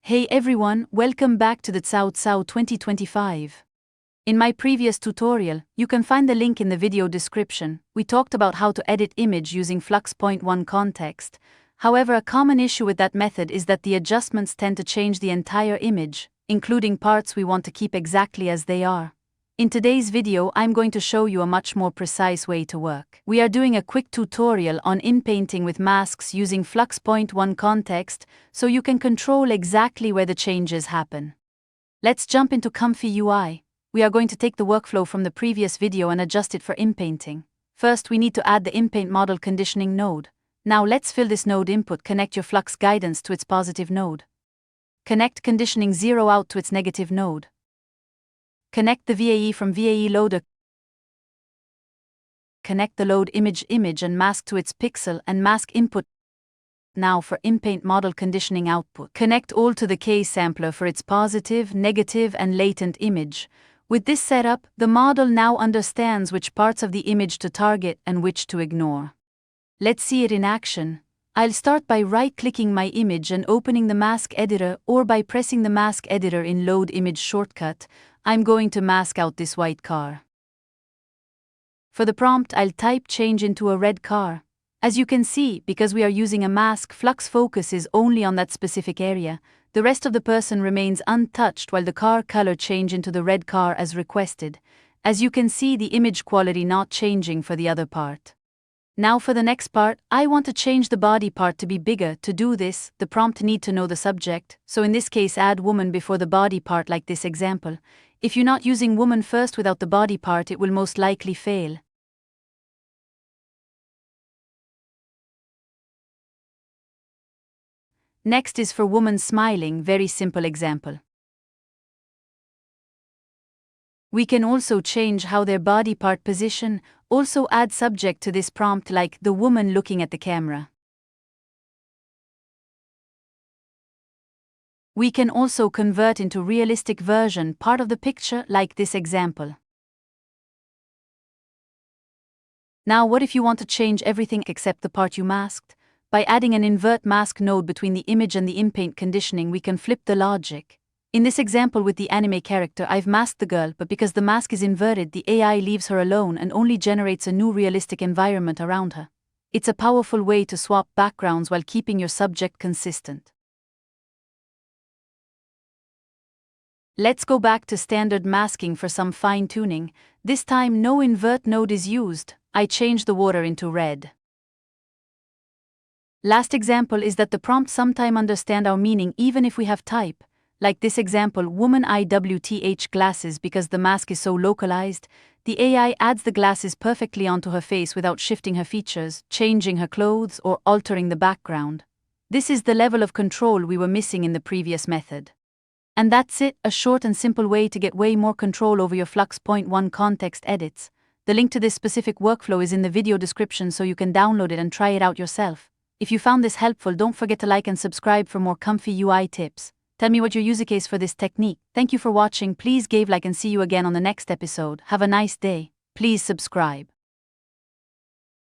Hey everyone, welcome back to the FLUX.1 2025. In my previous tutorial, you can find the link in the video description. We talked about how to edit image using FLUX.1 Kontext. However, a common issue with that method is that the adjustments tend to change the entire image, including parts we want to keep exactly as they are. In today's video, I'm going to show you a much more precise way to work. We are doing a quick tutorial on inpainting with masks using FLUX.1 Kontext, so you can control exactly where the changes happen. Let's jump into ComfyUI. We are going to take the workflow from the previous video and adjust it for inpainting. First, we need to add the Invert Model conditioning node. Now let's fill this node input. Connect your Flux guidance to its positive node. Connect conditioning 0 out to its negative node. Connect the VAE from VAE loader. Connect the load image and mask to its pixel and mask input. Now for Invert Model conditioning output. Connect all to the K sampler for its positive, negative and latent image. With this setup, the model now understands which parts of the image to target and which to ignore. Let's see it in action. I'll start by right-clicking my image and opening the mask editor, or by pressing the mask editor in load image shortcut. I'm going to mask out this white car. For the prompt, I'll type change into a red car. As you can see, because we are using a mask, Flux focuses only on that specific area. The rest of the person remains untouched while the car color change into the red car as requested. As you can see, the image quality not changing for the other part. Now for the next part, I want to change the body part to be bigger. To do this, the prompt need to know the subject, so in this case add woman before the body part like this example. If you're not using woman first without the body part, it will most likely fail. Next is for woman smiling, very simple example. We can also change how their body part position, also add subject to this prompt like the woman looking at the camera. We can also convert into realistic version part of the picture like this example. Now what if you want to change everything except the part you masked? By adding an Invert Mask node between the image and the inpaint conditioning, we can flip the logic. In this example with the anime character, I've masked the girl, but because the mask is inverted, the AI leaves her alone and only generates a new realistic environment around her. It's a powerful way to swap backgrounds while keeping your subject consistent. Let's go back to standard masking for some fine-tuning. This time no invert node is used. I changed the water into red. Last example is that the prompt sometime understand our meaning even if we have type. Like this example, woman IWTH glasses. Because the mask is so localized, the AI adds the glasses perfectly onto her face without shifting her features, changing her clothes, or altering the background. This is the level of control we were missing in the previous method. And that's it, a short and simple way to get way more control over your FLUX.1 Kontext edits. The link to this specific workflow is in the video description, so you can download it and try it out yourself. If you found this helpful, don't forget to like and subscribe for more ComfyUI tips. Tell me what your use case for this technique. Thank you for watching. Please give like and see you again on the next episode. Have a nice day. Please subscribe.